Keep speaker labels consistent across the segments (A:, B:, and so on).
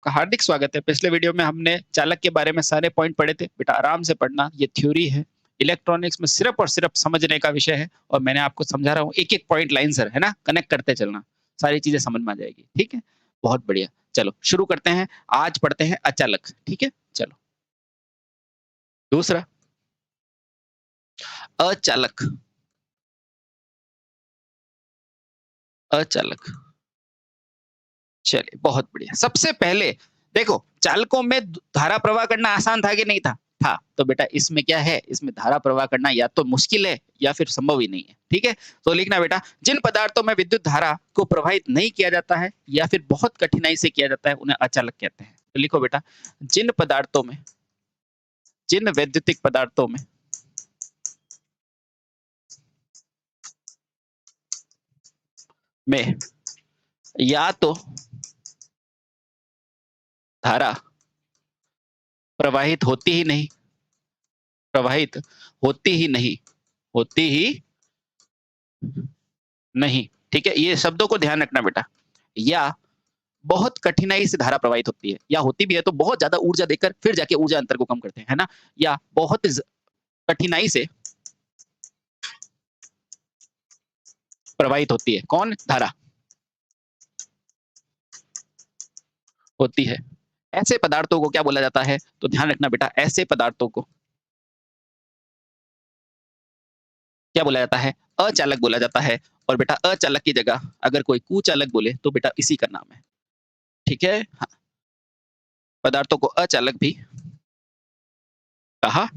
A: आपका हार्दिक स्वागत है। पिछले वीडियो में हमने चालक के बारे में सारे पॉइंट पढ़े थे। बेटा आराम से पढ़ना, ये थ्योरी है। इलेक्ट्रॉनिक्स में सिर्फ और सिर्फ समझने का विषय है और मैंने आपको समझा रहा हूँ एक-एक पॉइंट लाइन सर, है ना? कनेक्ट करते चलना। सारी चीज़ें समझ में आ जाएगी, ठीक है? बहुत बढ़िया। चलो शुरू करते हैं। आज पढ़ते हैं अचालक, ठीक है? चलो। दूसरा अचालक। अचालक। चलिए, बहुत बढ़िया। सबसे पहले देखो, चालकों में धारा प्रवाह करना आसान था कि नहीं था? था। तो बेटा इसमें क्या है? इसमें धारा प्रवाह करना या तो मुश्किल है या फिर संभव ही नहीं है। ठीक है? तो लिखना बेटा, जिन पदार्थों में विद्युत धारा को प्रवाहित नहीं किया जाता है या फिर बहुत कठिनाई से किया जाता है, उन्हें अचालक कहते हैं। तो लिखो बेटा, जिन पदार्थों में, जिन वैद्युतिक पदार्थों में या तो धारा प्रवाहित होती ही नहीं, प्रवाहित होती ही नहीं, होती ही नहीं, ठीक है? ये शब्दों को ध्यान रखना बेटा। या बहुत कठिनाई से धारा प्रवाहित होती है, या होती भी है तो बहुत ज़्यादा ऊर्जा देकर फिर जाके ऊर्जा अंतर को कम करते हैं, है ना? या बहुत कठिनाई से प्रवाहित होती है। कौन? धारा होती है। ऐसे पदार्थों को क्या बोला जाता है? तो ध्यान रखना बेटा, ऐसे पदार्थों को क्या बोला जाता है? अचालक बोला जाता है। और बेटा अचालक की जगह अगर कोई कुचालक बोले तो बेटा इसी का नाम है। ठीक है? हाँ, पदार्थों को अचालक भी कहा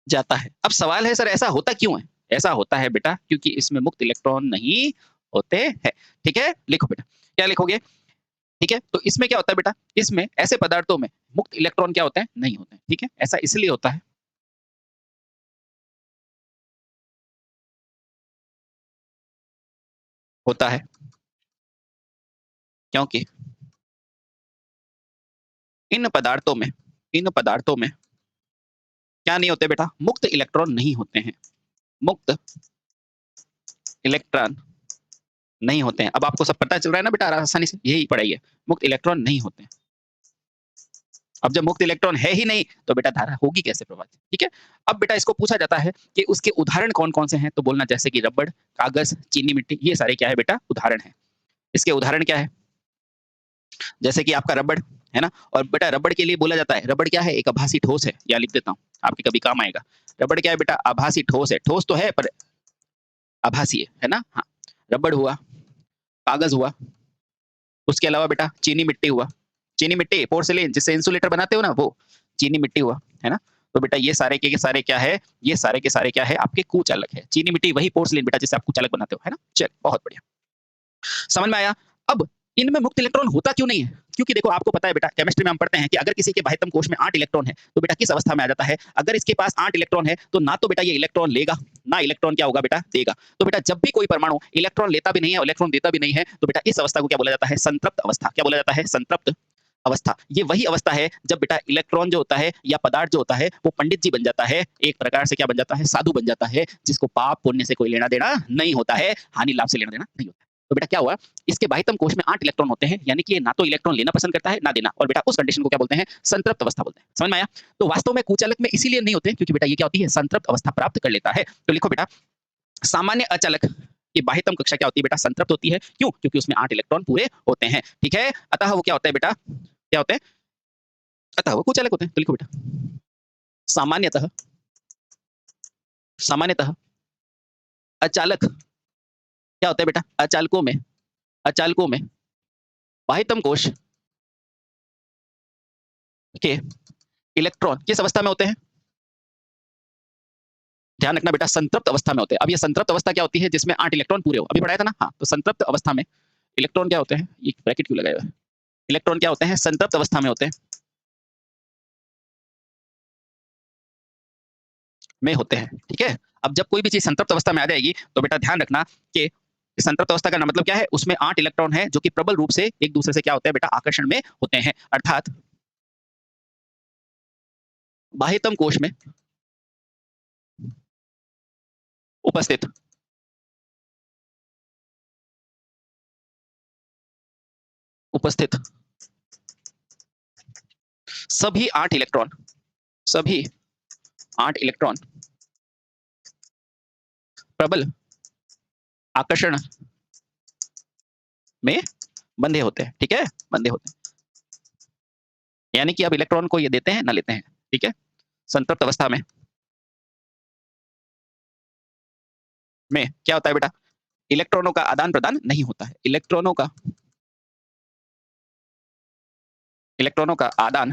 A: जाता है। अब सवाल है सर ऐसा होता क्यों है? ऐसा होता है बेटा क्योंकि इसमें मुक्त इलेक्ट्रॉन नहीं होते हैं। ठीक है? लिखो बेटा। क्या लिखोगे? ठीक है? तो इसमें क्या होता है बेटा? इसमें ऐसे पदार्थों में मुक्त इलेक्ट्रॉन क्या होते हैं? नहीं होते हैं। ठीक है? ऐसा इसलिए होता है होता है क्योंकि इन पदार्थों में क्या नहीं होते बेटा? मुक्त इलेक्ट्रॉन नहीं होते हैं। मुक्त इलेक्ट्रॉन नहीं होते हैं। अब आपको सब पता चल रहा है ना बेटा आसानी से? यही पढ़ाई है। मुक्त इलेक्ट्रॉन नहीं होते हैं। अब जब मुक्त इलेक्ट्रॉन है ही नहीं तो बेटा धारा होगी कैसे प्रवाहित? ठीक है? अब बेटा इसको पूछा जाता है कि उसके उदाहरण कौन-कौन से हैं? तो बोलना जैसे कि रबड़, कागज, चीनी मिट्टी, ये सारे क्या है बेटा? उदाहरण हैं। इसके उदाहरण क्या है? जैसे कि आपका रबड़, है ना? और बेटा रबड़ के लिए बोला जाता है, रबड़ क्या है? एक आभासी ठोस है। या लिख देता हूँ, आपके कभी काम आएगा। रबड़ क्या है बेटा? आभासी ठोस है। ठोस तो है पर आभासी है ना? हाँ। रबड़ हुआ, कागज हुआ, उसके अलावा बेटा चीनी मिट्टी हुआ। चीनी मिट्टी, पोर्सिलेन जिससे इंसुलेटर बनाते हो ना वो, चीनी मिट्टी हुआ, है ना? तो बेटा ये सारे के सारे क्या है? ये सारे के सारे क्या है? आपके कुचालक है। चीनी मिट्टी वही पोर्सिलेन बेटा जिससे आप कुचालक बनाते हो, है ना? चल बहुत बढ़िया। समझ में आया? अब इनमें मुक्त इलेक्ट्रॉन होता क्यों नहीं है? क्योंकि देखो आपको पता है बेटा केमिस्ट्री में हम पढ़ते हैं कि अगर किसी के बाह्यतम कोश में 8 इलेक्ट्रॉन है, तो बेटा किस अवस्था में आ जाता है? अगर इसके पास 8 इलेक्ट्रॉन है, तो ना तो बेटा ये इलेक्ट्रॉन लेगा, ना इलेक्ट्रॉन क्या होगा बेटा? देगा। तो बेटा जब भी कोई परमाणु इलेक्ट्रॉन लेता भी नहीं है और इलेक्ट्रॉन देता भी नहीं है, तो बेटा इस अवस्था को क्या बोला जाता है? संतृप्त अवस्था। क्या बोला जाता है? संतृप्त अवस्था। ये वही अवस्था है जब बेटा इलेक्ट्रॉन जो होता है या पदार्थ जो होता है वो पंडित जी बन जाता है, एक प्रकार से क्या बन जाता है? साधु बन जाता है, जिसको पाप पुण्य से कोई लेना देना नहीं होता है, हानि लाभ से लेना देना नहीं होता है। तो बेटा क्या हुआ? इसके बाह्यतम कोश में 8 इलेक्ट्रॉन होते हैं, यानी कि ये ना तो इलेक्ट्रॉन लेना पसंद करता है, ना देना। और बेटा उस कंडीशन को क्या बोलते हैं? संतृप्त अवस्था बोलते हैं। समझ में आया? तो वास्तव में कुचालक में इसीलिए नहीं होते क्योंकि बेटा ये क्या होती है? संतृप्त अवस्था प्राप्त कर लेता है। तो लिखो बेटा, सामान्य अचालक की बाह्यतम कक्षा क्या होती है बेटा? संतृप्त होती है। क्यों? क्योंकि उसमें 8 इलेक्ट्रॉन पूरे होते हैं। ठीक है? अतः वो क्या होता है बेटा? क्या होते हैं? अतः वो कुचालक होते हैं। तो लिखो बेटा, सामान्यतः सामान्यतः अचालक क्या होता है बेटा? अचालकों में बाह्यतम कोश के इलेक्ट्रॉन किस अवस्था में होते हैं? ध्यान रखना बेटा, संतृप्त अवस्था में होते हैं। अब ये संतृप्त अवस्था क्या होती है? जिसमें 8 इलेक्ट्रॉन पूरे हो। अभी पढ़ाया था ना? हाँ, तो संतृप्त अवस्था में इलेक्ट्रॉन क्या होते हैं? ये ब्रैकेट क्यों लगाया हुआ है? इलेक्ट्रॉन क्या होते हैं? संतृप्त अवस्था में होते हैं, होते हैं। ठीक है? अब जब कोई भी चीज़ संतृप्त अवस्था में आ जाएगी, तो बेटा ध्यान रखना कि संतृप्त अवस्था का मतलब क्या है? उसमें 8 इलेक्ट्रॉन हैं, जो कि प्रबल रूप से एक दूसरे से क्या होते हैं बेटा? आकर्षण में होते हैं। अर्थात बाह्यतम कोश में उपस्थित उपस्थित सभी 8 इलेक्ट्रॉन प्रबल आकर्षण में बंधे होते हैं, ठीक है, बंधे होते हैं। यानी कि अब इलेक्ट्रॉन को ये देते हैं ना लेते हैं, ठीक है। संतृप्त अवस्था में क्या होता है बेटा, इलेक्ट्रॉनों का आदान प्रदान नहीं होता है। इलेक्ट्रॉनों का आदान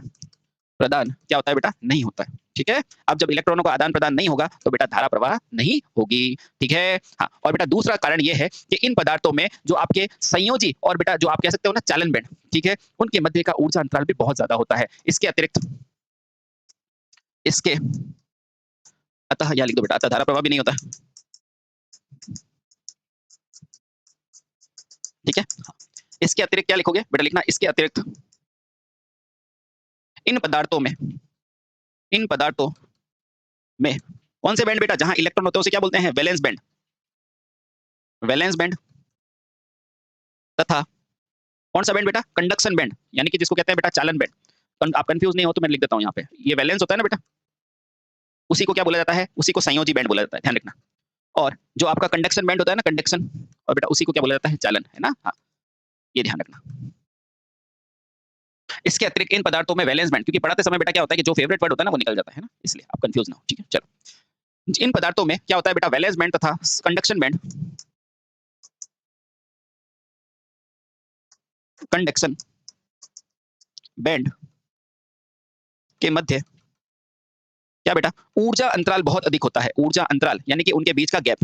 A: प्रदान क्या होता है बेटा, नहीं होता है, ठीक है। अब जब इलेक्ट्रॉनों का आदान प्रदान नहीं होगा तो बेटा धारा प्रवाह नहीं होगी, ठीक है। हाँ, और बेटा दूसरा कारण यह है कि इन पदार्थों में जो आपके संयोजी और बेटा जो आप कह सकते हो ना चालन बैंड, ठीक है, उनके मध्य का ऊर्जा अंतराल भी बहुत ज्यादा होता है। इसके अतिरिक्त अतः या लिख दो बेटा, अतः धारा प्रवाह भी नहीं होता, ठीक है। हाँ। इसके अतिरिक्त क्या लिखोगे बेटा, लिखना इसके अतिरिक्त इन पदार्थों में कौन से बैंड बेटा जहां इलेक्ट्रॉन होते हैं उसे क्या बोलते हैं, वैलेंस बैंड तथा कौन सा बैंड बेटा, कंडक्शन बैंड, यानी कि जिसको कहते हैं बेटा चालन बैंड। आप कंफ्यूज नहीं हो तो मैं लिख देता हूं यहाँ पे, ये वैलेंस होता है ना बेटा, उसी को क्या बोला जाता है, उसी को संयोजी बैंड बोला जाता है, ध्यान रखना। और जो आपका कंडक्शन बैंड होता है ना, कंडक्शन, और बेटा उसी को क्या बोला जाता है, चालन, है ना। हाँ, ये ध्यान रखना। इसके अतिरिक्त इन पदार्थों में वैलेंस बैंड, क्योंकि पढ़ाते समय बेटा क्या होता है कि जो फेवरेट वर्ड होता है ना वो निकल जाता है ना, इसलिए आप कंफ्यूज ना हो, ठीक है। चलो, इन पदार्थों में क्या होता है बेटा, वैलेंस बैंड तथा कंडक्शन बैंड के मध्य क्या बेटा, ऊर्जा अंतराल बहुत अधिक होता है। ऊर्जा अंतराल यानी कि उनके बीच का गैप,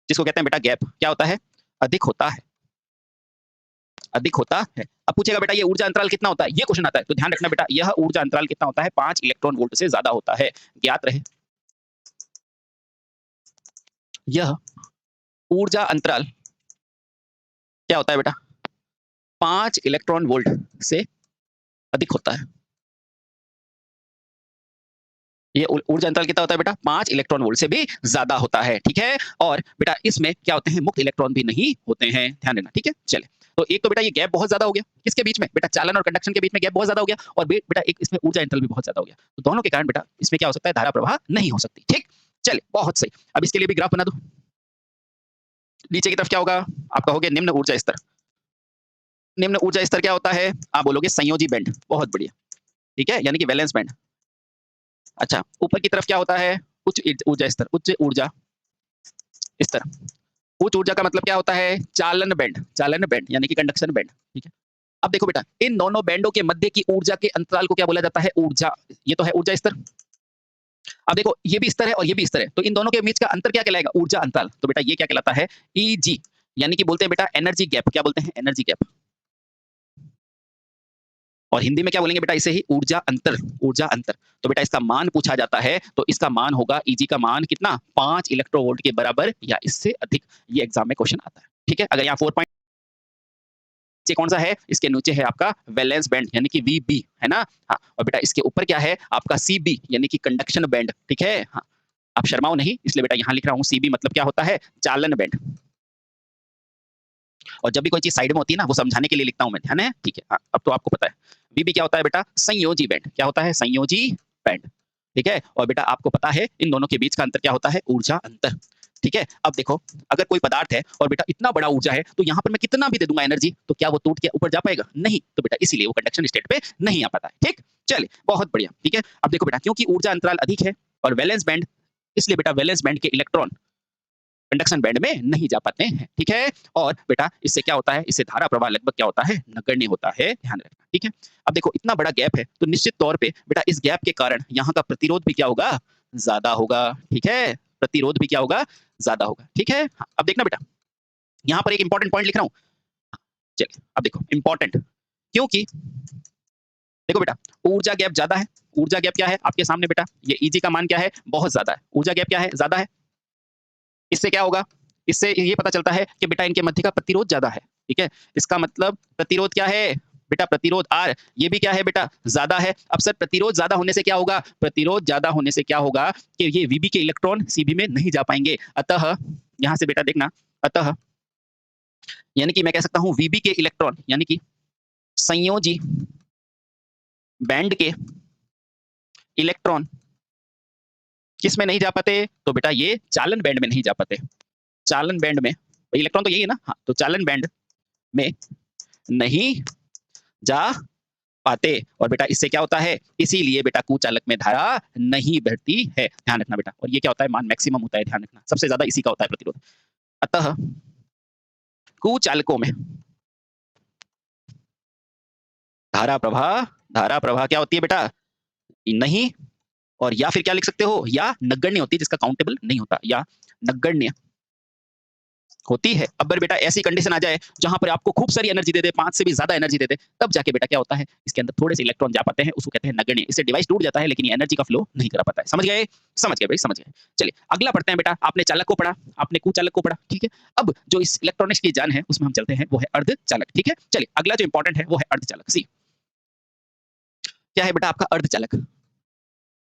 A: जिसको कहते हैं बेटा गैप, क्या होता है, अधिक होता है। अब पूछेगा बेटा ये ऊर्जा अंतराल कितना होता है, ये क्वेश्चन आता है, तो ध्यान रखना बेटा यह ऊर्जा अंतराल कितना होता है, 5 इलेक्ट्रॉन वोल्ट से ज्यादा होता है। ज्ञात रहे यह ऊर्जा अंतराल क्या होता है बेटा, 5 इलेक्ट्रॉन वोल्ट से अधिक होता है। ये ऊर्जा अंतराल कितना होता है बेटा, 5 इलेक्ट्रॉन वोल्ट से भी ज्यादा होता है, ठीक है। और बेटा इसमें क्या होते हैं, मुक्त इलेक्ट्रॉन भी नहीं होते हैं, ध्यान देना, ठीक है। चले, तो एक तो बेटा ये गैप बहुत ज्यादा हो गया, किसके बीच में बेटा, चालन और कंडक्शन के बीच में गैप बहुत ज्यादा हो गया, और बेटा एक इसमें ऊर्जा अंतराल भी बहुत ज्यादा हो गया, तो दोनों के कारण बेटा इसमें क्या हो सकता है, धारा प्रवाह नहीं हो सकती, ठीक। चले, बहुत सही। अब इसके लिए भी ग्राफ बना दो। नीचे की तरफ क्या होगा, आप कहोगे निम्न ऊर्जा स्तर। निम्न ऊर्जा स्तर क्या होता है, आप बोलोगे संयोजी बैंड, बहुत बढ़िया, ठीक है, यानी कि वैलेंस बैंड। अच्छा, ऊपर की तरफ क्या होता है, उच्च ऊर्जा स्तर, उच्च ऊर्जा स्तर। उच्च ऊर्जा का मतलब क्या होता है, चालन बैंड यानी कि कंडक्शन बैंड, ठीक है। अब देखो बेटा इन दोनों बैंडों के मध्य की ऊर्जा के अंतराल को क्या बोला जाता है, ऊर्जा, ये तो है ऊर्जा स्तर। अब देखो ये भी स्तर है और ये भी स्तर है, तो इन दोनों के बीच का अंतर क्या कहलाएगा, ऊर्जा अंतराल, तो बेटा ये क्या कहलाता है, ईजी, यानी कि बोलते हैं बेटा एनर्जी गैप, क्या बोलते हैं, एनर्जी गैप। और हिंदी में क्या बोलेंगे बेटा इसे ही, ऊर्जा अंतर, ऊर्जा अंतर। तो बेटा इसका मान पूछा जाता है तो इसका मान होगा, ईजी का मान कितना, 5 इलेक्ट्रोवोल्ट के बराबर या इससे अधिक, ये एग्जाम में क्वेश्चन आता है, ठीक है। अगर यहाँ 4 पॉइंट नीचे कौन सा है, इसके नीचे है आपका वैलेंस बैंड यानी कि वीबी, है ना। हाँ, और बेटा इसके ऊपर क्या है आपका सीबी यानी कि कंडक्शन बैंड, ठीक है। हाँ, आप शर्माओ नहीं, इसलिए बेटा यहाँ लिख रहा हूँ सीबी मतलब क्या होता है, चालन बैंड। और जब भी कोई चीज साइड में होती है ना वो समझाने के लिए लिखता हूं मैं, ध्यान है, ठीक है। हाँ, अब तो आपको पता है। बीबी क्या होता है बेटा, संयोजी बैंड, क्या होता है, संयोजी बैंड, ठीक है। और बेटा आपको पता है इन दोनों के बीच का अंतर क्या होता है, ऊर्जा अंतर, ठीक है। अब देखो अगर कोई पदार्थ है और बेटा इतना बड़ा ऊर्जा है तो यहाँ पर मैं कितना भी दे दूंगा एनर्जी, तो क्या वो टूट के ऊपर जा पाएगा, नहीं, तो बेटा इसीलिए वो कंडक्शन स्टेट पे नहीं आ पाता है, ठीक। चलिए बहुत बढ़िया, ठीक है। अब देखो बेटा क्योंकि ऊर्जा अंतराल अधिक है और वैलेंस बैंड, इसलिए बेटा वैलेंस बैंड के इलेक्ट्रॉन कंडक्शन बैंड में नहीं जा पाते हैं, ठीक है। और बेटा इससे क्या होता है, इससे धारा प्रवाह लगभग क्या होता है, नगण्य होता है, ध्यान रखना, ठीक है। अब देखो इतना बड़ा गैप है तो निश्चित तौर पे बेटा इस गैप के कारण यहाँ का प्रतिरोध भी क्या होगा, ज्यादा होगा, ठीक है। प्रतिरोध भी क्या होगा, ज्यादा होगा, ठीक है। हाँ, अब देखना बेटा यहाँ पर एक इंपॉर्टेंट पॉइंट लिख रहा हूँ, चलिए अब देखो इंपॉर्टेंट, क्योंकि देखो बेटा ऊर्जा गैप ज्यादा है, ऊर्जा गैप क्या है आपके सामने बेटा, ये ईजी का मान क्या है, बहुत ज्यादा है, ऊर्जा गैप क्या है, ज्यादा है। इससे क्या होगा, इससे ये पता चलता है कि बेटा इनके मध्य का प्रतिरोध ज्यादा है, ठीक है। इसका मतलब प्रतिरोध क्या है बेटा, प्रतिरोध आर, ये भी क्या है बेटा, ज्यादा है। अब सर प्रतिरोध ज्यादा होने से क्या होगा, प्रतिरोध ज्यादा होने से क्या होगा कि ये वीबी के इलेक्ट्रॉन सीबी में नहीं जा पाएंगे, अतः यहां से बेटा देखना, अतः यानी कि मैं कह सकता हूं वीबी के इलेक्ट्रॉन यानी कि संयोजी बैंड के इलेक्ट्रॉन किस में नहीं जा पाते, तो बेटा ये चालन बैंड में नहीं जा पाते। चालन बैंड में इलेक्ट्रॉन तो यही है ना, हाँ, तो चालन बैंड में नहीं जा पाते। और बेटा इससे क्या होता है, इसीलिए बेटा कुचालक में धारा नहीं बहती है, ध्यान रखना बेटा। और ये क्या होता है, मान मैक्सिमम होता है, ध्यान रखना, सबसे ज्यादा इसी का होता है प्रतिरोध। अतः कुचालकों में धारा प्रवाह क्या होती है बेटा, नहीं, और या फिर क्या लिख सकते हो, या नगण्य होती है, जिसका काउंटेबल नहीं होता, या नगण्य होती है। अब बेटा ऐसी कंडीशन आ जाए जहां पर आपको खूब सारी एनर्जी दे दे, 5 से भी ज्यादा एनर्जी दे दे, तब जाके बेटा क्या होता है, इसके अंदर थोड़े से इलेक्ट्रॉन जा पाते हैं, उसको कहते हैं नगण्य। इससे डिवाइस टूट जाता है लेकिन ये एनर्जी का फ्लो नहीं करा पाता है। समझ गए, समझ गए भाई, समझ गए। चलिए अगला पढ़ते हैं बेटा। आपने चालक को पढ़ा, आपने कुचालक को पढ़ा, ठीक है। अब जो इस इलेक्ट्रॉनिक्स की जान है उसमें हम चलते हैं, वो है अर्धचालक, ठीक है। चलिए अगला जो इंपॉर्टेंट है वो है अर्धचालक। सी क्या है बेटा आपका अर्धचालक,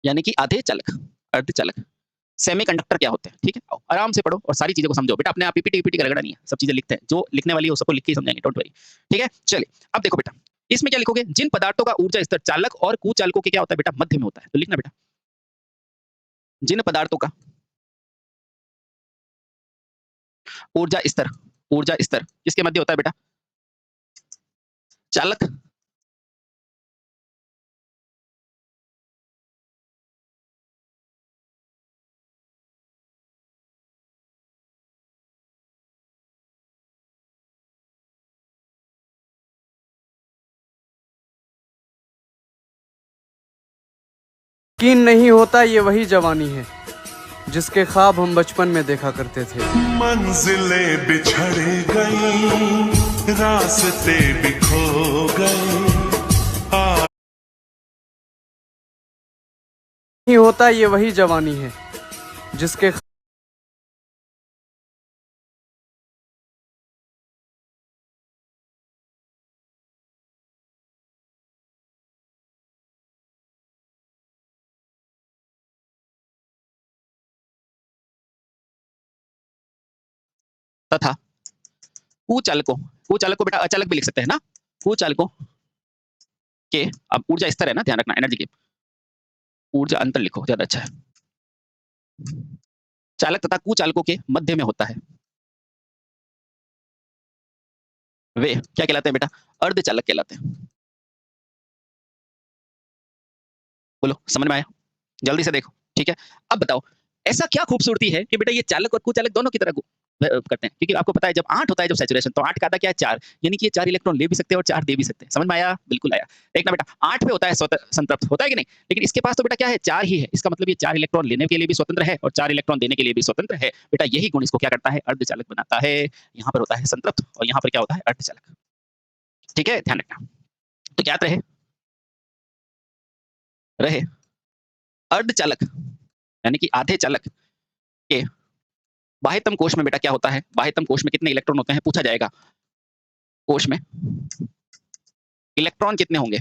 A: यानी कि आधे चालक। अर्धचालक सेमीकंडक्टर क्या होते हैं, ठीक है। आओ आराम से पढ़ो और सारी चीजों को समझो बेटा। अपने आप पीपीटी का रगड़ा नहीं है, सब चीजें लिखते हैं, जो लिखने वाली है वो सबको लिख के समझाएंगे, डोंट वरी, ठीक है। चलिए अब देखो बेटा, इसमें क्या लिखोगे, जिन पदार्थों का ऊर्जा स्तर चालक और कुचालकों के क्या होता है बेटा, मध्य में होता है। तो लिखना बेटा, जिन पदार्थों का ऊर्जा स्तर किसके मध्य होता है बेटा, चालक
B: यकीन नहीं होता ये वही जवानी है जिसके ख्वाब हम बचपन में देखा करते थे।
C: मंजिलें बिछड़ गई, रास्ते भी खो गए।
B: नहीं होता ये वही जवानी है जिसके
A: तथा कुचालकों बेटा अचालक भी लिख सकते हैं ना, कुचालकों के, अब ऊर्जा स्तर है ना, ध्यान रखना, एनर्जी के ऊर्जा अंतर लिखो, ज्यादा अच्छा है। चालक तथा कुचालकों के मध्य में होता है, वे क्या कहलाते हैं बेटा, अर्धचालक कहलाते हैं। बोलो समझ में आया, जल्दी से देखो, ठीक है। अब बताओ ऐसा क्या खूबसूरती है कि बेटा ये चालक और कुचालक दोनों की तरह करते हैं, क्योंकि आपको पता है जब 8 होता है, जब सैचुरेशन, तो 8 का आधा क्या है 4, यानी कि ये 4 इलेक्ट्रॉन ले भी सकते हैं और 4 दे भी सकते हैं। समझ में आया, बिल्कुल आया। देखना बेटा 8 पे होता है संतृप्त, होता है कि नहीं, लेकिन इसके पास तो बेटा क्या है 4 ही है, इसका मतलब ये 4 इलेक्ट्रॉन लेने के लिए भी स्वतंत्र है और 4 इलेक्ट्रॉन देने के लिए भी स्वतंत्र है। बेटा यही गुण इसको क्या करता है, अर्धचालक बनाता है। यहाँ पर होता है संतृप्त और यहाँ पर क्या होता है, अर्धचालक, ठीक है, ध्यान रखना। तो क्या रहे अर्धचालक यानी कि आधे चालक के बाह्यतम कोश में बेटा क्या होता है, बाह्यतम कोश में कितने इलेक्ट्रॉन होते हैं, पूछा जाएगा। कोश में इलेक्ट्रॉन कितने होंगे,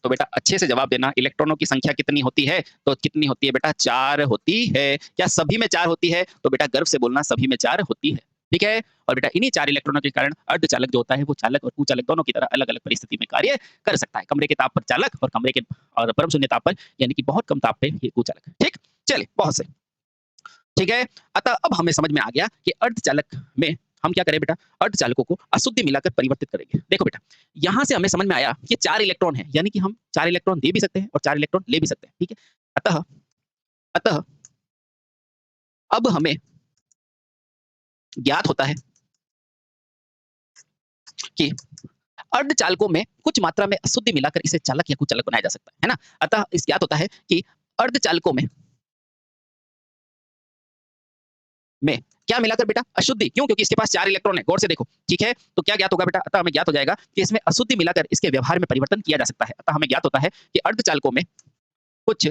A: तो बेटा अच्छे से जवाब देना, इलेक्ट्रॉनों की संख्या कितनी होती है, तो कितनी होती है बेटा, 4 होती है। क्या सभी में 4 होती है, तो बेटा गर्व से बोलना सभी में 4 होती है, ठीक है। और बेटा इन्हीं 4 इलेक्ट्रॉनों के कारण अर्धचालक जो होता है वो चालक और कुचालक दोनों की तरह अलग अलग परिस्थिति में कार्य कर सकता है। कमरे के ताप पर चालक और कमरे के और परम शून्य ताप पर यानी कि बहुत कम ताप पे ये कुचालक, ठीक। चलिए बहुत सही, ठीक है। अतः अब हमें समझ में आ गया कि अर्धचालक में हम क्या करें बेटा, अर्धचालकों को अशुद्धि मिलाकर परिवर्तित करेंगे। देखो बेटा यहां से हमें समझ में आया कि 4 इलेक्ट्रॉन है, यानी कि हम 4 इलेक्ट्रॉन दे भी सकते हैं और 4 इलेक्ट्रॉन ले भी सकते हैं, ठीक है। अतः अतः अब हमें ज्ञात होता है कि अर्धचालकों में कुछ मात्रा में अशुद्धि मिलाकर इसे चालक या कुचालक बनाया जा सकता है ना। अतः इस ज्ञात होता है कि अर्धचालकों में क्या मिलाकर बेटा, अशुद्धि। क्यों, क्योंकि इसके पास 4 इलेक्ट्रॉन है, गौर से देखो, ठीक है। तो क्या ज्ञात होगा बेटा, अतः हमें ज्ञात हो जाएगा कि इसमें अशुद्धि मिलाकर इसके व्यवहार में परिवर्तन किया जा सकता है। अतः हमें ज्ञात होता है कि अर्धचालकों में कुछ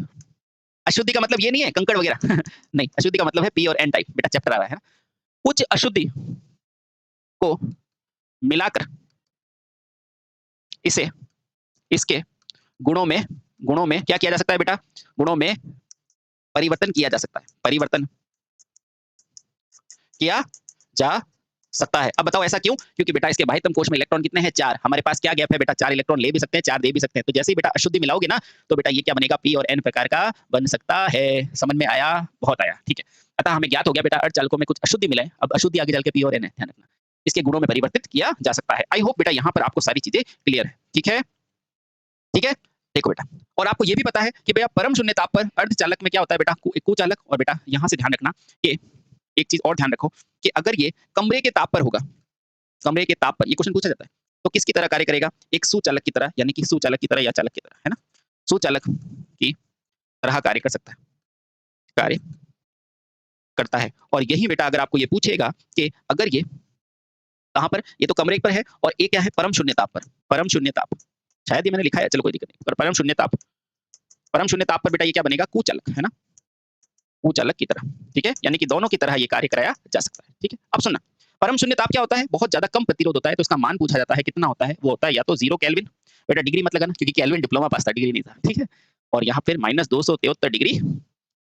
A: अशुद्धि का मतलब ये नहीं है कंकड़ वगैरह नहीं, अशुद्धि का मतलब है पी और एन टाइप, बेटा चैप्टर आ रहा है ना। कुछ अशुद्धि को मिलाकर इसे इसके गुणों में क्या किया जा सकता है बेटा, गुणों में परिवर्तन किया जा सकता है, परिवर्तन किया जा सकता है। अब बताओ ऐसा क्यों? क्योंकि बेटा इसके बाह्यतम कोश में इलेक्ट्रॉन कितने हैं? 4। हमारे पास क्या गैप है बेटा? 4 इलेक्ट्रॉन ले भी सकते हैं, 4 दे भी सकते हैं। तो जैसे ही बेटा अशुद्धि मिलाओगे ना, तो बेटा ये क्या बनेगा? p और n प्रकार का बन सकता है। समझ में आया? बहुत आया, ठीक है। अतः हमें ज्ञात हो गया बेटा अर्धचालकों में कुछ अशुद्धि मिले। अब अशुद्धि आगे चल के p और n है, ध्यान रखना। इसके गुणों में परिवर्तित किया जा सकता है। आई होप बेटा यहाँ पर आपको सारी चीजें क्लियर है, ठीक है? ठीक है? देखो बेटा, और आपको ये भी पता है कि भैया परम शून्य ताप पर अर्धचालक में क्या होता है बेटा? कुचालक। और बेटा यहाँ से ध्यान रखना कि एक चीज और ध्यान रखो कि अगर ये कमरे के ताप पर होगा, कमरे के ताप पर ये क्वेश्चन पूछा जाता है, तो किसकी तरह कार्य करेगा? एक सुचालक की तरह, यानी कि सुचालक की तरह या चालक की तरह, है ना? सुचालक की तरह कार्य कर सकता है, कार्य करता है। और यही बेटा अगर आपको ये पूछेगा कि अगर ये कहां पर, ये तो कमरे पर है और ये क्या है? परम शून्य ताप पर। परम शून्य ताप, शायद ये मैंने लिखा है, चलो कोई दिक्कत नहीं। पर परम शून्य ताप, परम शून्य ताप पर बेटा ये क्या बनेगा? कुचालक, है ना? कुचालक की तरह, ठीक है? यानी कि दोनों की तरह ये कार्य कराया जा सकता है, ठीक है? अब सुनना, परम शून्य ताप क्या होता है? बहुत ज्यादा कम प्रतिरोध होता है। तो इसका मान पूछा जाता है, कितना होता है? वो होता है या तो 0 केल्विन, बेटा डिग्री मत लगाना क्योंकि केल्विन डिप्लोमा पास था, डिग्री नहीं था, ठीक है? और यहाँ फिर -273 डिग्री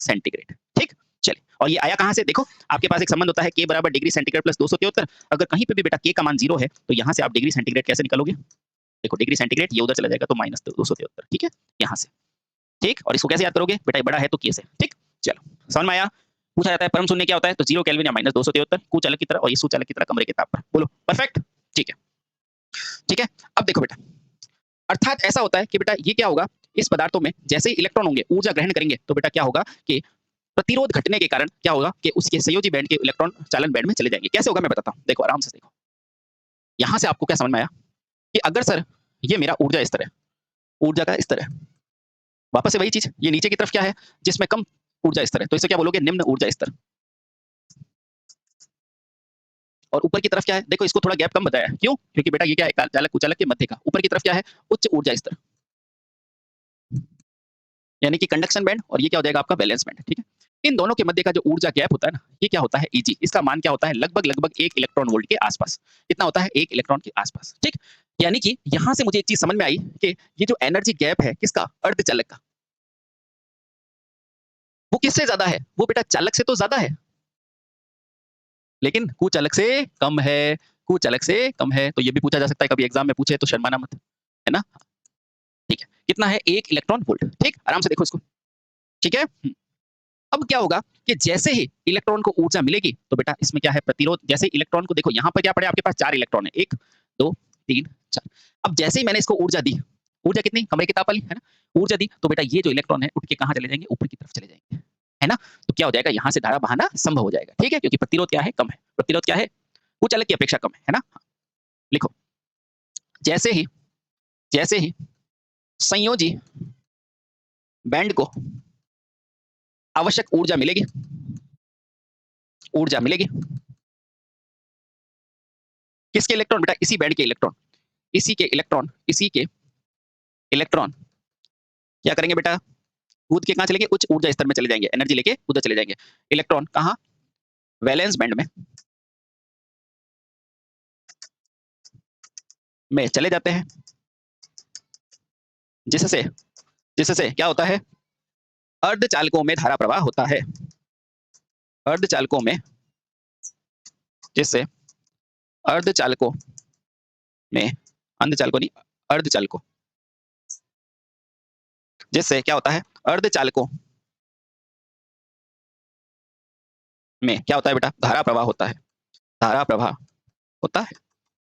A: सेंटीग्रेड, ठीक? चलिए, और ये आया कहाँ से? देखो आपके पास एक संबंध होता है k बराबर डिग्री सेंटीग्रेड प्लस 273। अगर कहीं पे भी बेटा k का मान 0 है, तो यहाँ से आप डिग्री सेंटीग्रेड कैसे निकालोगे? देखो डिग्री सेंटीग्रेड ये उधर चला जाएगा, तो -273, ठीक है? यहाँ से, ठीक? और इसको कैसे याद करोगे? बेटा ये बड़ा है तो k से, ठीक? चलो समझ में आया? पूछा जाता है परम शून्य क्या होता है? तो 0 केल्विन या -273 कुचालक की तरह, और ये सुचालक की तरह कमरे के ताप पर। बोलो परफेक्ट, ठीक है? ठीक है? अब देखो बेटा, अर्थात ऐसा होता है कि बेटा ये क्या होगा? इस पदार्थों में जैसे ही इलेक्ट्रॉन होंगे, ऊर्जा ग्रहण करेंगे, तो बेटा क्या होगा कि प्रतिरोध घटने के कारण क्या होगा कि उसके संयोजी बैंड के इलेक्ट्रॉन चालन बैंड में चले जाएंगे। कैसे होगा मैं बताता हूँ, देखो आराम से देखो। यहां से आपको क्या समझ में आया कि अगर सर ये मेरा ऊर्जा स्तर है, ऊर्जा का स्तर है, वापस से वही चीज, ये नीचे की तरफ क्या है? जिसमें कम ऊर्जा स्तर है, तो इसे क्या बोलोगे? निम्न ऊर्जा स्तर। और ऊपर की तरफ क्या है? देखो इसको थोड़ा गैप कम बताया, क्यों? क्योंकि बेटा ये क्या है? चालक कुचालक के मध्य का। ऊपर की तरफ क्या है? उच्च ऊर्जा स्तर, यानी कि कंडक्शन बैंड, और ये क्या हो जाएगा? आपका बैलेंस बैंड, ठीक है? इन दोनों के मध्य का जो ऊर्जा गैप होता है ना, ये क्या होता है? Eg। इसका मान क्या होता है? लगभग 1 इलेक्ट्रॉन वोल्ट के आसपास। कितना होता है? 1 इलेक्ट्रॉन के आसपास, ठीक? यानी कि यहां से मुझे एक चीज समझ में आई कि ये जो एनर्जी गैप है किसका? अर्धचालक का। वो किससे ज्यादा है? वो बेटा चालक से तो ज्यादा है, लेकिन कुचालक से कम है। कुचालक से कम है। तो ये भी पूछा जा सकता है कभी एग्जाम में पूछे तो शर्माना मत, है ना? ठीक है, कितना है? 1 इलेक्ट्रॉन वोल्ट, ठीक? आराम से देखो इसको, ठीक है? अब क्या होगा कि जैसे ही इलेक्ट्रॉन को ऊर्जा मिलेगी, तो बेटा इसमें क्या है? प्रतिरोध। जैसे ही इलेक्ट्रॉन को देखो, यहाँ पर क्या पड़े? आपके पास 4 इलेक्ट्रॉन है, 1 2 3 4। अब जैसे ही मैंने इसको ऊर्जा दी, ऊर्जा कितनी? कमरे के ताप वाली, है ना? ऊर्जा दी, तो बेटा ये जो इलेक्ट्रॉन है उठ के कहाँ चले जाएंगे? ऊपर की तरफ चले जाएंगे, है ना? तो क्या हो जाएगा? यहाँ से धारा बहाना संभव हो जाएगा, ठीक है? क्योंकि प्रतिरोध क्या है? कम है। प्रतिरोध क्या है? कुचालक की अपेक्षा कम है ना? हाँ। लिखो, जैसे ही संयोजी बैंड को आवश्यक ऊर्जा मिलेगी, ऊर्जा मिलेगी किसके इलेक्ट्रॉन? बेटा इसी बैंड के इलेक्ट्रॉन, इसी के इलेक्ट्रॉन, इसी के इलेक्ट्रॉन क्या करेंगे बेटा? कूद के कहां चलेंगे? उच्च ऊर्जा स्तर में चले जाएंगे, एनर्जी लेके उधर चले जाएंगे। इलेक्ट्रॉन कहां? वैलेंस बैंड में चले जाते हैं, जिससे जिससे क्या होता है? अर्धचालकों में धारा प्रवाह होता है। अर्धचालकों में, जिससे अर्धचालकों में, अंधचालकों नहीं, अर्धचालकों, जिससे क्या होता है? अर्धचालकों में क्या होता है बेटा? धारा प्रवाह होता है। धारा प्रवाह होता है,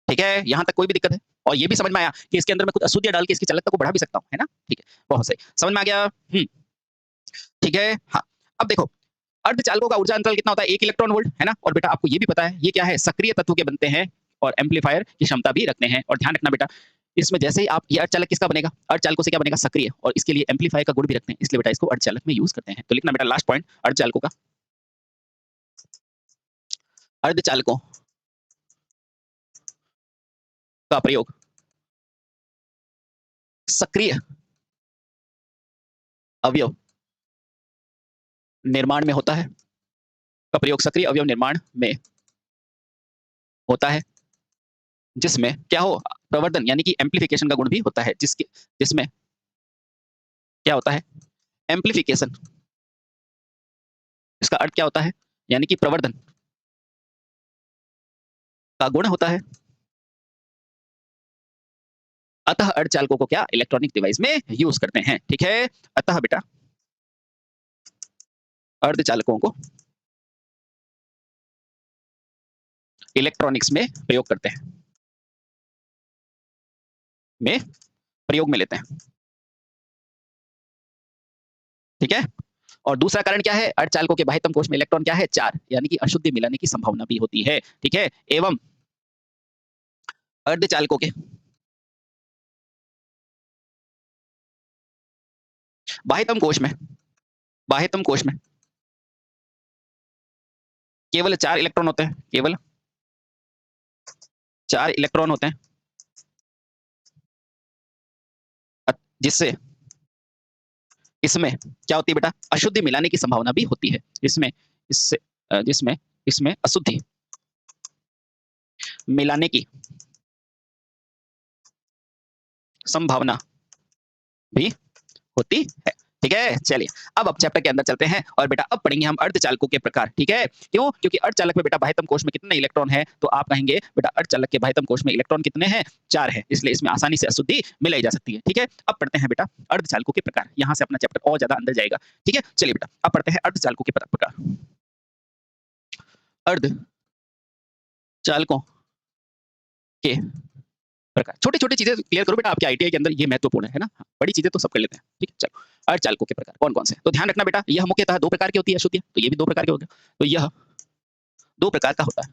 A: ठीक है? यहां तक कोई भी दिक्कत है? और ये भी समझ में आया कि इसके अंदर मैं कुछ अशुद्धियां डाल के इसकी चालकता को बढ़ा भी सकता हूं, है ना? ठीक है, बहुत सही, समझ में आ गया? ठीक है, हाँ। अब देखो, अर्धचालकों का ऊर्जा अंतराल कितना होता है? 1 इलेक्ट्रॉन वोल्ट, है ना? और बेटा आपको ये भी पता है ये क्या है? सक्रिय तत्व के बनते हैं और एम्पलीफायर की क्षमता भी रखते हैं। और ध्यान रखना बेटा, इसमें जैसे ही आप, ये अर्धचालक किसका बनेगा? अर्धचालकों से क्या बनेगा? सक्रिय। और इसके लिए एम्पलीफायर का गुण भी रखते हैं, इसलिए बेटा इसको अर्धचालक में यूज करते हैं। तो लिखना बेटा लास्ट पॉइंट, अर्धचालकों का, अर्धचालकों का प्रयोग सक्रिय अवयव निर्माण में होता है। का प्रयोग सक्रिय अवयव निर्माण में होता है, जिसमें क्या हो? प्रवर्धन यानी कि एम्प्लीफिकेशन का गुण भी होता है, जिसमें क्या होता है? एम्प्लीफिकेशन। इसका अर्थ क्या होता है? यानी कि प्रवर्धन, का गुण होता है। अतः अर्धचालकों को क्या इलेक्ट्रॉनिक डिवाइस में यूज करते हैं। ठीक है, अतः बेटा अर्धचालकों को इलेक्ट्रॉनिक्स में प्रयोग करते हैं, में प्रयोग में लेते हैं। ठीक है, और दूसरा कारण क्या है, अर्धचालकों के बाह्यतम कोश में इलेक्ट्रॉन क्या है 4, यानी कि अशुद्धि मिलाने की संभावना भी होती है। ठीक है, एवं अर्धचालकों के बाह्यतम कोश में केवल 4 इलेक्ट्रॉन होते हैं, केवल 4 इलेक्ट्रॉन होते हैं, जिससे इसमें क्या होती है बेटा, अशुद्धि मिलाने की संभावना भी होती है। इसमें अशुद्धि मिलाने की संभावना भी होती है। ठीक है, चलिए अब चैप्टर के अंदर चलते हैं और बेटा अब पढ़ेंगे हम अर्धचालकों के प्रकार। ठीक है, क्यों, क्योंकि अर्धचालक में बेटा बाह्यतम कोश में कितने इलेक्ट्रॉन है, तो आप कहेंगे बेटा अर्धचालक के बाह्यतम कोश में इलेक्ट्रॉन कितने हैं 4 है, इसलिए इसमें आसानी से अशुद्धि मिलाई जा सकती है। ठीक है, अब पढ़ते हैं बेटा अर्धचालकों के प्रकार, यहां से अपना चैप्टर और ज्यादा अंदर जाएगा। ठीक है, चलिए बेटा अब पढ़ते हैं अर्धचालकों के प्रकार। अर्धचालकों के प्रकार, छोटी छोटी चीजें क्लियर करो बेटा, आपके आईटीआई के अंदर ये महत्वपूर्ण है ना, बड़ी चीजें तो सब कर लेते हैं। ठीक है, चलो अर्धचालकों के प्रकार कौन कौन से, तो ध्यान रखना बेटा, यह मुख्यतः 2 प्रकार की होती है अशुद्धियां, तो ये भी 2 प्रकार के हो गए, तो यह 2 प्रकार का होता है।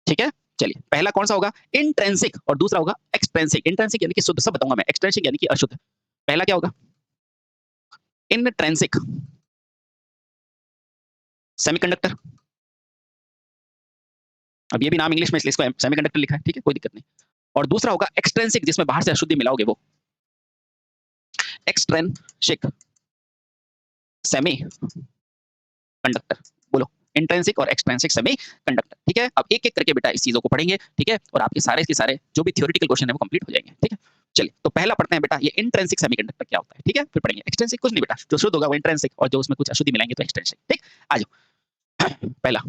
A: ठीक है, चलिए पहला कौन सा होगा, इंट्रिंसिक, और दूसरा होगा एक्सट्रिंसिक। इंट्रिंसिक यानी कि शुद्ध, सब बताऊंगा मैं, एक्सट्रिंसिक यानी कि अशुद्ध। पहला क्या होगा, इंट्रिंसिक सेमीकंडक्टर, अब ये भी नाम इंग्लिश में इसलिए इसको सेमीकंडक्टर लिखा है। ठीक है, कोई दिक्कत नहीं। और दूसरा होगा एक्सट्रिंसिक, जिसमें बाहर से अशुद्धि मिलाओगे, वो एक्सट्रिंसिक सेमी कंडक्टर। बोलो, इंट्रिंसिक और एक्सट्रिंसिक सेमी कंडक्टर। ठीक है, अब एक एक करके बेटा इस चीजों को पढ़ेंगे। ठीक है, और आपके सारे के सारे जो भी थ्योरेटिकल क्वेश्चन है वो कंप्लीट हो जाएंगे। ठीक है, चलिए तो पहला पढ़ते हैं बेटा, ये इंट्रिंसिक सेमीकंडक्टर क्या होता है। ठीक है, फिर पढ़ेंगे एक्सट्रिंसिक, कुछ नहीं बेटा, जो शुद्ध होगा वो इंट्रिंसिक, और जो उसमें कुछ अशुद्धि मिलाएंगे तो एक्सट्रिंसिक। ठीक, आ जाओ पहला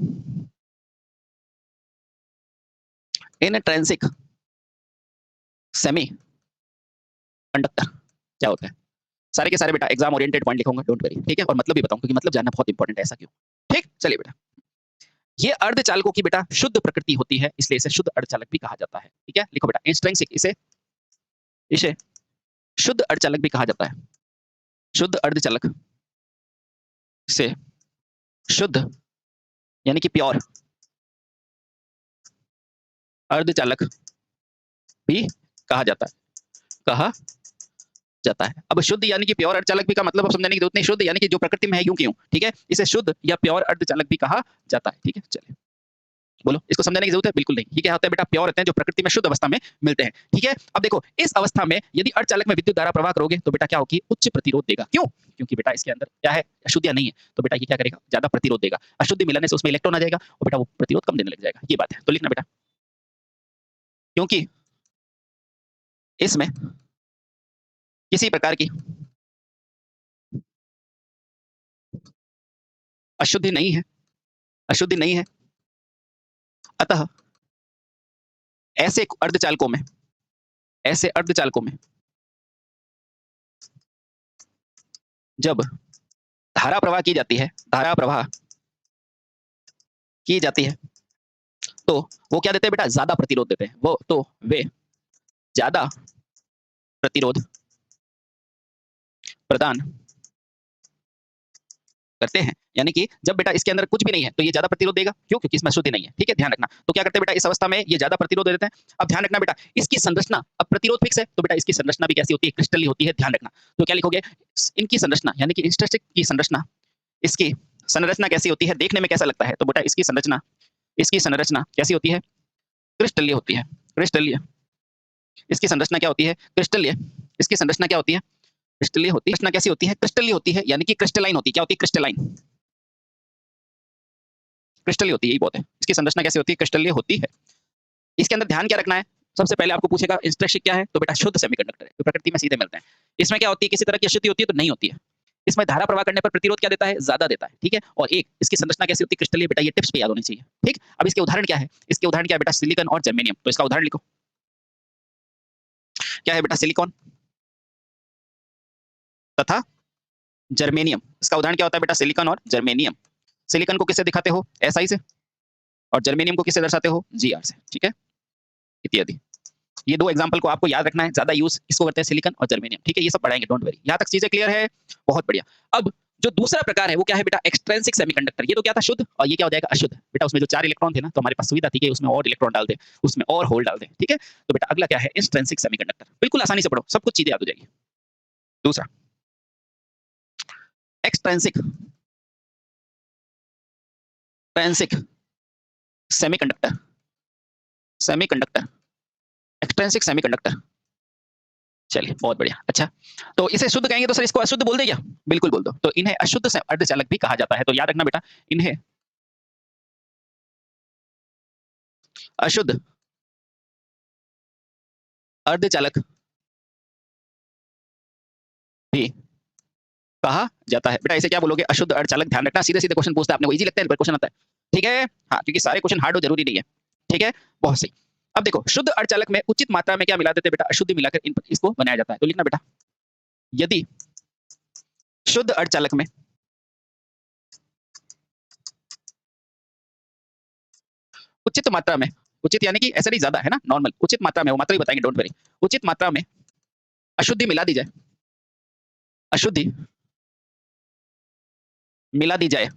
A: इंट्रिंसिक सेमी कंडक्टर क्या होता है। सारे के सारे बेटा एग्जाम ओरिएंटेड पॉइंट लिखूंगा, डोंट वरी। ठीक है, और मतलब भी बताऊं, क्योंकि मतलब जानना बहुत इंपॉर्टेंट है, ऐसा क्यों। ठीक, चलिए बेटा, ये अर्धचालकों की बेटा शुद्ध प्रकृति होती है, इसलिए इसे शुद्ध अर्धचालक भी कहा जाता है। ठीक है, लिखो बेटा इंट्रिंसिक, इसे शुद्ध अर्धचालक भी कहा जाता है। शुद्ध अर्धचालक से शुद्ध यानी कि प्योर अर्धचालक भी कहा जाता है। अब शुद्ध यानी कि प्योर अर्धचालक भी का मतलब अब समझने की जरूरत नहीं, शुद्ध यानी कि जो प्रकृति में है यूं क्यों। ठीक है, इसे शुद्ध या प्योर अर्धचालक भी कहा जाता है। ठीक है, चलिए बोलो, इसको समझने की जरूरत है, बिल्कुल नहीं। ये क्या होता है बेटा, प्योर होते हैं जो प्रकृति में शुद्ध अवस्था में मिलते हैं। ठीक है, अब देखो इस अवस्था में यदि अर्धचालक में विद्युत धारा प्रवाह करोगे तो बेटा क्या होगी, उच्च प्रतिरोध देगा। क्यों, क्योंकि बेटा इसके अंदर क्या है, अशुद्धियां नहीं है, तो बेटा ये क्या करेगा, ज्यादा प्रतिरोध देगा। अशुद्धि मिलाने से उसमें इलेक्ट्रॉन आ जाएगा और बेटा वो प्रतिरोध कम देने लग जाएगा, ये बात है। तो लिखना बेटा, क्योंकि इसमें किसी प्रकार की अशुद्धि नहीं है, अतः ऐसे अर्धचालकों में जब धारा प्रवाह की जाती है तो वो क्या देते हैं बेटा, ज्यादा प्रतिरोध देते हैं। वे ज्यादा प्रतिरोध प्रदान करते हैं, यानी कि जब बेटा इसके अंदर कुछ भी नहीं है तो ये ज्यादा प्रतिरोध देगा। क्यों, क्योंकि इसमें अशुद्धि नहीं है। ठीक है, ध्यान रखना। तो क्या करते हैं बेटा, इस अवस्था में ये ज्यादा प्रतिरोध देते हैं। अब ध्यान रखना बेटा, इसकी संरचना, अब प्रतिरोध फिक्स है तो बेटा इसकी संरचना भी कैसी होती है, क्रिस्टलीय होती है। ध्यान रखना, तो क्या लिखोगे, इनकी संरचना यानी कि इंट्रिंसिक की संरचना, इसकी संरचना कैसी होती है, देखने में कैसा लगता है, तो बेटा इसकी संरचना कैसी होती है, क्रिस्टलीय होती है। क्रिस्टलीय, इसकी संरचना क्या होती है, क्रिस्टलीय। इसकी संरचना क्या होती है, क्रिस्टलीय होती है। संरचना कैसी होती है, क्रिस्टलीय होती है, यानी कि क्रिस्टलाइन होती है। क्या होती है, क्रिस्टलीय होती है, यही बहुत है। इसकी संरचना कैसी होती है, क्रिस्टलीय होती है। इसके अंदर ध्यान क्या रखना है, सबसे पहले आपको पूछेगा इंट्रिंसिक क्या है, तो बेटा शुद्ध सेमीकंडक्टर है, तो प्रकृति में सीधे मिलते हैं। इसमें क्या होती है, किसी तरह की अशुद्धि होती है तो नहीं होती है। इसमें धारा प्रवाह करने पर प्रतिरोध क्या देता है, ज्यादा देता है, ठीक है। और एक इसकी संरचना कैसी होती है, क्रिस्टलीय, बेटा ये टिप्स पे याद होनी चाहिए, ठीक। अब इसके उदाहरण क्या है, इसके उदाहरण क्या है बेटा, सिलिकॉन और जर्मेनियम। तो इसका उदाहरण लिखो, क्या है बेटा, सिलिकॉन तथा जर्मेनियम। इसका उदाहरण क्या होता है बेटा, सिलिकॉन और जर्मेनियम। सिलिकॉन को किससे दिखाते हो, SI से, और जर्मेनियम को किससे दर्शाते हो, GR से, ठीक है, इत्यादि। ये दो एग्जांपल को आपको याद रखना है, ज्यादा यूज किसको करते हैं, सिलिकॉन और जर्मेनियम, ठीक है। ये सब पढ़ाएंगे, डोंट वरी। यहां तक चीजें क्लियर है, बहुत बढ़िया। अब जो दूसरा प्रकार है वो क्या है बेटा, एक्सट्रिंसिक सेमीकंडक्टर। ये तो क्या था, शुद्ध, और ये क्या हो जाएगा, अशुद्ध। बेटा उसमें जो 4 इलेक्ट्रॉन थे ना, तो हमारे पास सुविधा थी कि उसमें और इलेक्ट्रॉन डाल दे, उसमें और होल डाल दे, ठीक है। तो बेटा अगला क्या है, एक्सट्रिंसिक सेमीकंडक्टर। बिल्कुल आसानी से पढ़ो, सब कुछ चीजें याद हो जाएगी। दूसरा एक्सट्रिंसिक सेमीकंडक्टर, एक्सट्रिंसिक सेमीकंडक्टर। चलिए बहुत बढ़िया। अच्छा, तो इसे शुद्ध कहेंगे तो सर इसको अशुद्ध बोल दे क्या, बिल्कुल बोल दो। तो इन्हें अशुद्ध से अर्धचालक भी कहा जाता है। तो याद रखना बेटा, इन्हें अशुद्ध अर्धचालक भी कहा जाता है। बेटा इसे क्या बोलोगे, अशुद्ध अर्धचालक। ध्यान रखना, सीधे सीधे क्वेश्चन पूछता है, अपने को इजी लगता है, क्वेश्चन आता है, ठीक है। हाँ, क्योंकि सारे क्वेश्चन हार्ड हो जरूरी नहीं है, ठीक है, बहुत सही। अब देखो, शुद्ध अर्धचालक में उचित मात्रा में क्या मिला देते बेटा, अशुद्धि मिलाकर इसको बनाया जाता है। तो लिखना बेटा, यदि शुद्ध अर्धचालक में उचित मात्रा में, उचित यानी कि ऐसा नहीं ज्यादा है ना, नॉर्मल, उचित मात्रा में, वो मात्रा ही बताएंगे, डोंट वरी। उचित मात्रा में अशुद्धि मिला दी जाए, अशुद्धि मिला दी जाए,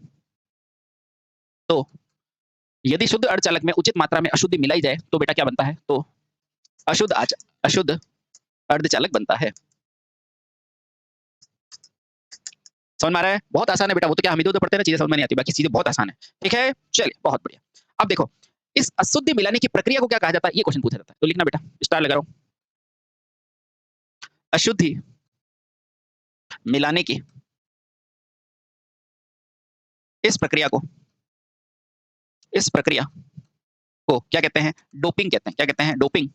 A: तो यदि शुद्ध अर्धचालक में उचित मात्रा में अशुद्धि मिलाई जाए तो बेटा क्या बनता है, तो अशुद्ध अर्धचालक बनता है। समझ में आ रहा है, बहुत आसान है बेटा। वो तो क्या हम इधर पढ़ते हैं ना, चीजें समझ में नहीं आती, बाकी चीजें बहुत आसान है, ठीक है। चलिए बहुत बढ़िया। अब देखो, इस अशुद्धि मिलाने की प्रक्रिया को क्या कहा जाता है, ये क्वेश्चन पूछा जाता है। तो लिखना बेटा, स्टार लगा रहा हूं, अशुद्धि मिलाने की इस प्रक्रिया को क्या कहते हैं, डोपिंग कहते हैं। क्या कहते हैं, डोपिंग।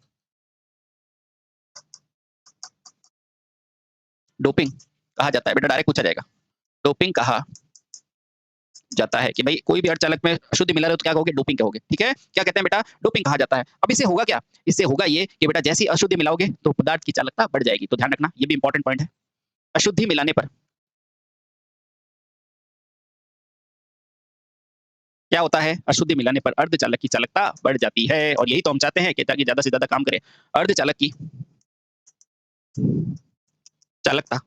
A: डोपिंग कहा जाता है बेटा, डायरेक्ट पूछा जाएगा, डोपिंग कहा जाता है। कि भाई कोई भी अर्धचालक में अशुद्धि मिला रहे हो तो क्या कहोगे, डोपिंग कहोगे, ठीक है। क्या कहते हैं बेटा, डोपिंग कहा जाता है। अब इससे होगा क्या, इससे होगा ये कि बेटा जैसी अशुद्धि मिलाओगे तो पदार्थ की चालकता बढ़ जाएगी। तो ध्यान रखना, ये भी इंपॉर्टेंट पॉइंट है। अशुद्धि मिलाने पर क्या होता है, अशुद्धि मिलाने पर अर्धचालक की चालकता बढ़ जाती है। और यही तो हम चाहते हैं कि ताकि ज्यादा से ज्यादा काम करे, अर्धचालक की चालकता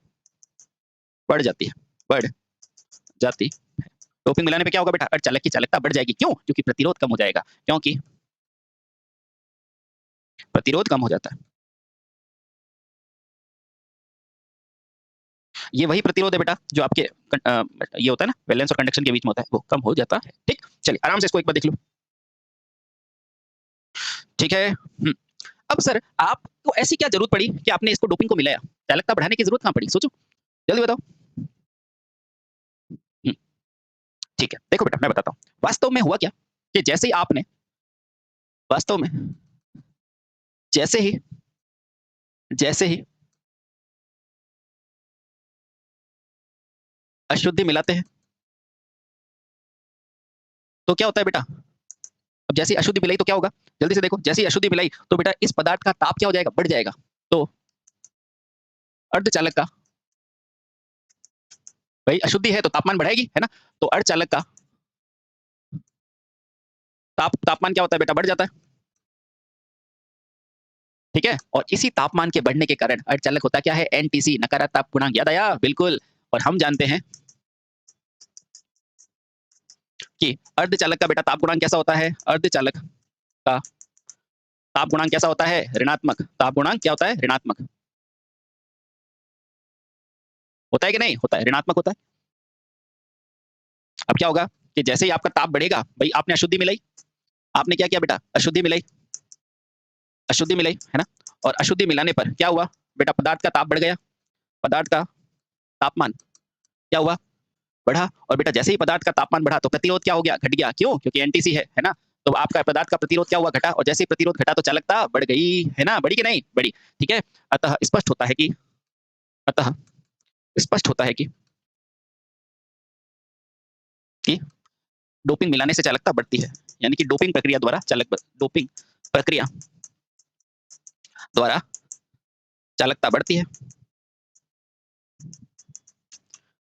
A: बढ़ जाती है, बढ़ जाती है। डोपिंग मिलाने पे क्या होगा बेटा, अर्धचालक की चालकता बढ़ जाएगी। क्यों, क्योंकि प्रतिरोध कम हो जाएगा, क्योंकि प्रतिरोध कम हो जाता है। ये वही प्रतिरोध है बेटा जो आपके ये होता है ना, वैलेंस और कंडक्शन के बीच में होता है, वो कम हो जाता है, ठीक। चलिए आराम से इसको एक बार देख लो, ठीक है। अब सर आपको ऐसी क्या जरूरत पड़ी कि आपने इसको डोपिंग को मिलाया, चालकता बढ़ाने की जरूरत कहां पड़ी, सोचो, जल्दी बताओ। ठीक है, देखो बेटा मैं बताता हूं, वास्तव में हुआ क्या कि जैसे ही आपने, वास्तव में जैसे ही अशुद्धि मिलाते हैं तो क्या होता है बेटा, अब जैसे ही अशुद्धि मिलाई तो क्या होगा, जल्दी से देखो, जैसे ही अशुद्धि मिलाई तो बेटा इस पदार्थ का ताप क्या हो जाएगा, बढ़ जाएगा। तो अर्धचालक का, भाई अशुद्धि है तो तापमान बढ़ाएगी, है ना। तो अर्धचालक का तापमान क्या होता है बेटा, बढ़ जाता है, ठीक है। और इसी तापमान के बढ़ने के कारण अर्धचालक होता क्या है, एनटीसी, नकारात्मक ताप गुणांक। याद आया, बिल्कुल। और हम जानते हैं कि अर्धचालक का बेटा ताप गुणांक कैसा होता है, अर्धचालक का ताप गुणांक कैसा होता है, ऋणात्मक। ताप गुणांक क्या होता है, ऋणात्मक होता है कि नहीं होता है, ऋणात्मक होता है। अब क्या होगा कि जैसे ही आपका ताप बढ़ेगा, भाई आपने अशुद्धि मिलाई, आपने क्या किया बेटा, अशुद्धि मिलाई, है ना। और अशुद्धि मिलाने पर क्या हुआ बेटा, पदार्थ का ताप बढ़ गया, पदार्थ का तापमान क्या हुआ, बढ़ा। और बेटा जैसे ही पदार्थ का तापमान बढ़ा तो प्रतिरोध क्या हो गया, घट गया। क्यों, क्योंकि एनटीसी है ना। तो आपका पदार्थ का प्रतिरोध क्या हुआ, घटा। और जैसे ही प्रतिरोध घटा तो चालकता बढ़ गई, है ना, बढ़ी कि नहीं, बढ़ी, ठीक है। अतः स्पष्ट होता है कि कि डोपिंग मिलाने से चालकता बढ़ती है, यानी कि डोपिंग प्रक्रिया द्वारा चालकता बढ़ती है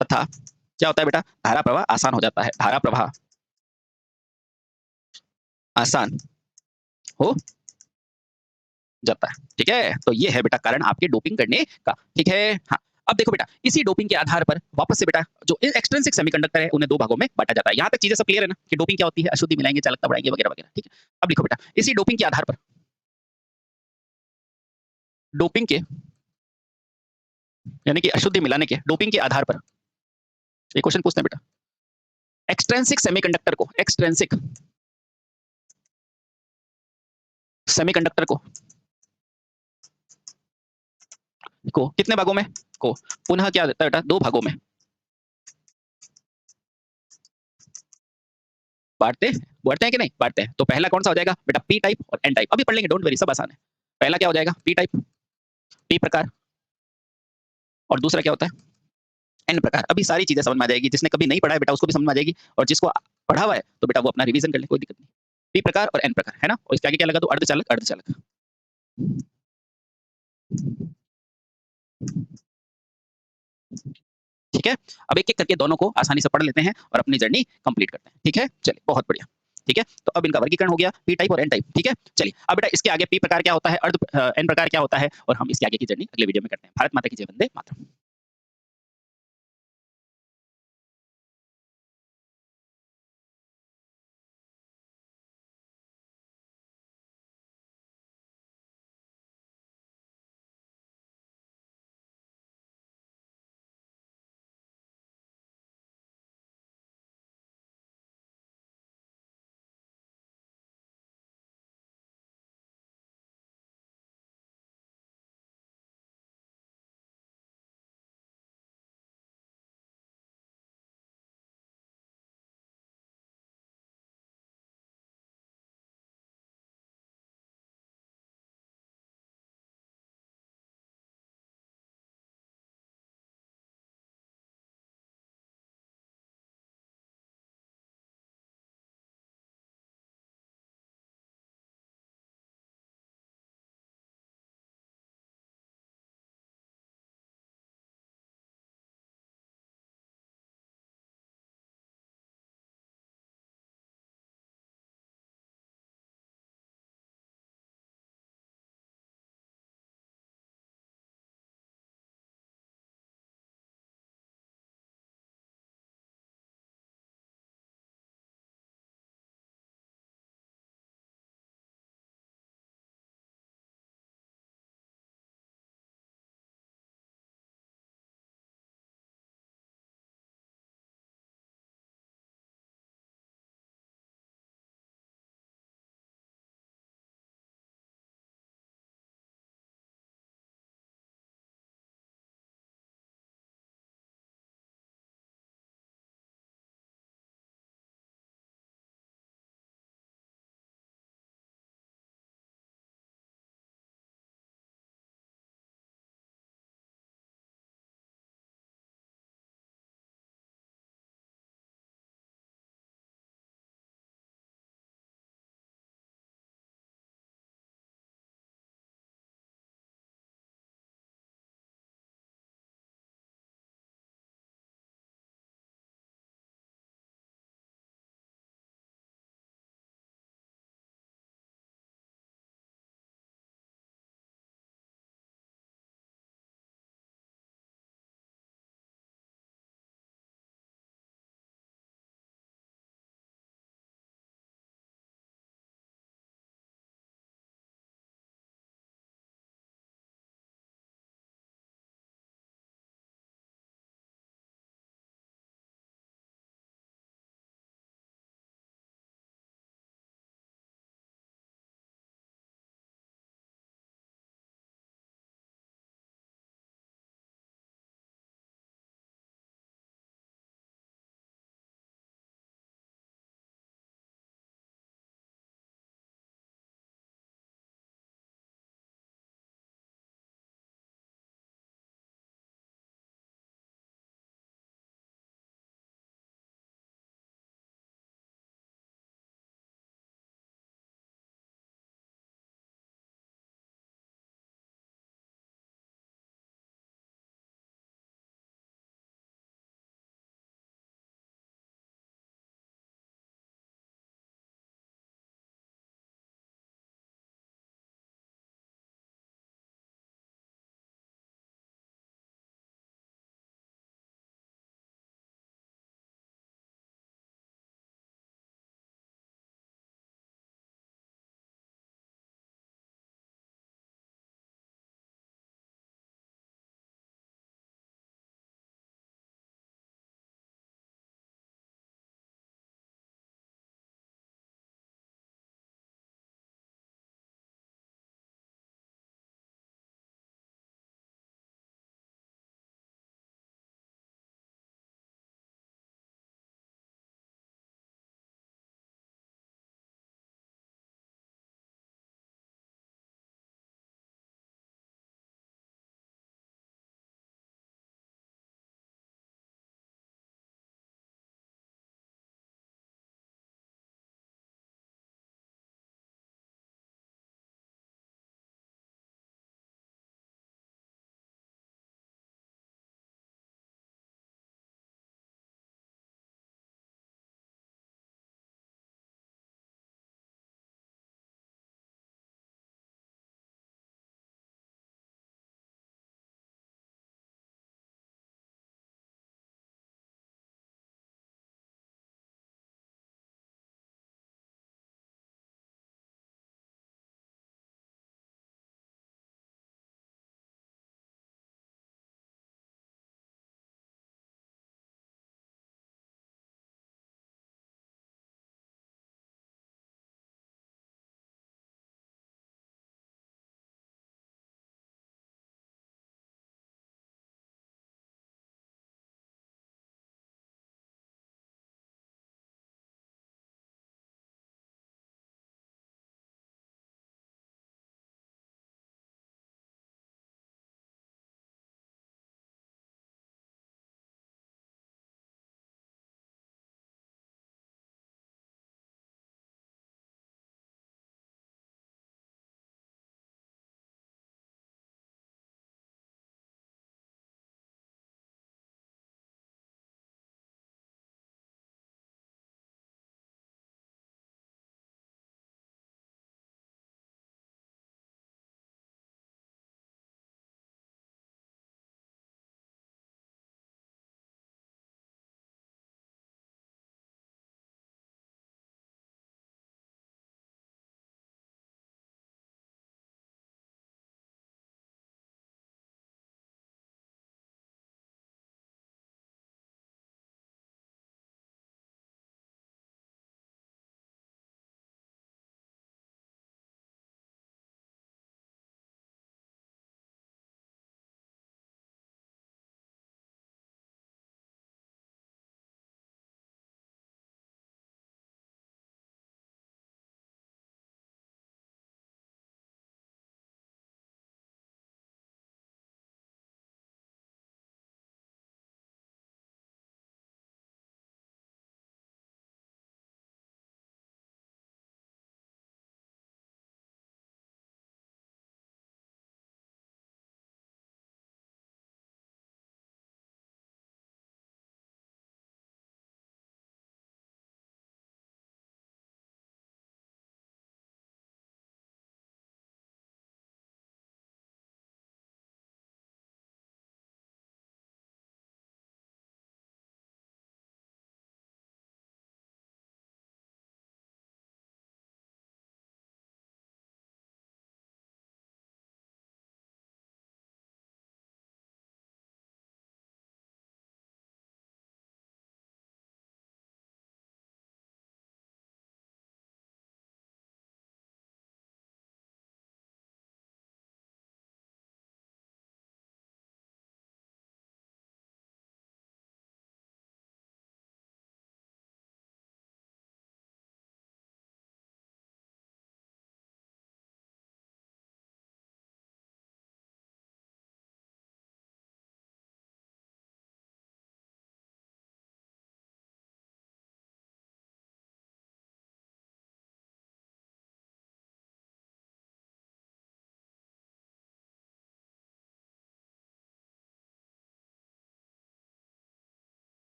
A: तथा क्या होता है बेटा, धारा प्रवाह आसान हो जाता है, धारा प्रवाह आसान हो जाता है। ठीक है, तो ये है बेटा कारण आपके डोपिंग करने का। ठीक है, हाँ। अब देखो बेटा, इसी डोपिंग के आधार पर वापस से बेटा जो एक्सट्रिंसिक सेमीकंडक्टर है उन्हें दो भागों में बांटा जाता है। यहाँ तक चीजें सब क्लियर है ना कि डोपिंग क्या होती है, अशुद्धि मिलाएंगे, चालकता बढ़ाएंगे वगैरह वगैरह। ठीक है, अब लिखो बेटा, इसी डोपिंग के आधार पर डोपिंग के यानी कि अशुद्धि मिलाने के डोपिंग के आधार पर एक क्वेश्चन पूछते हैं बेटा, एक्सट्रिंसिक सेमीकंडक्टर को कितने भागों में को पुनः क्या देता है बेटा, दो भागों में बांटते बढ़ते हैं कि नहीं, बांटते हैं। तो पहला कौन सा हो जाएगा बेटा, पी टाइप और एन टाइप। अभी पढ़ लेंगे, डोंट वरी, सब आसान है। पहला क्या हो जाएगा, पी टाइप, पी प्रकार, और दूसरा क्या होता है, एन प्रकार। अभी सारी चीजें समझ में आ जाएगी, जिसने कभी नहीं पढ़ा है बेटा उसको भी समझ में आ जाएगी, और जिसको पढ़ा हुआ है तो बेटा वो अपना रिवीजन कर ले, कोई दिक्कत नहीं। पी प्रकार और एन प्रकार है ना, और इसके आगे क्या लगा दो, अर्धचालक अर्धचालक। ठीक है, अब एक एक करके दोनों को आसानी से पढ़ लेते हैं और अपनी जर्नी कंप्लीट करते हैं। ठीक है, चलिए बहुत बढ़िया। ठीक है, तो अब इनका वर्गीकरण हो गया, पी टाइप और एन टाइप। ठीक है, चलिए अब बेटा इसके आगे पी प्रकार क्या होता है, एन प्रकार क्या होता है, और हम इसके आगे की जर्नी अगले वीडियो में करते हैं। भारत माता की जय, वंदे मातरम।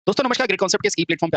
A: दोस्तों नमस्कार, ग्रेट कॉन्सेप्ट के इस ई प्लेटफॉर्म पे आप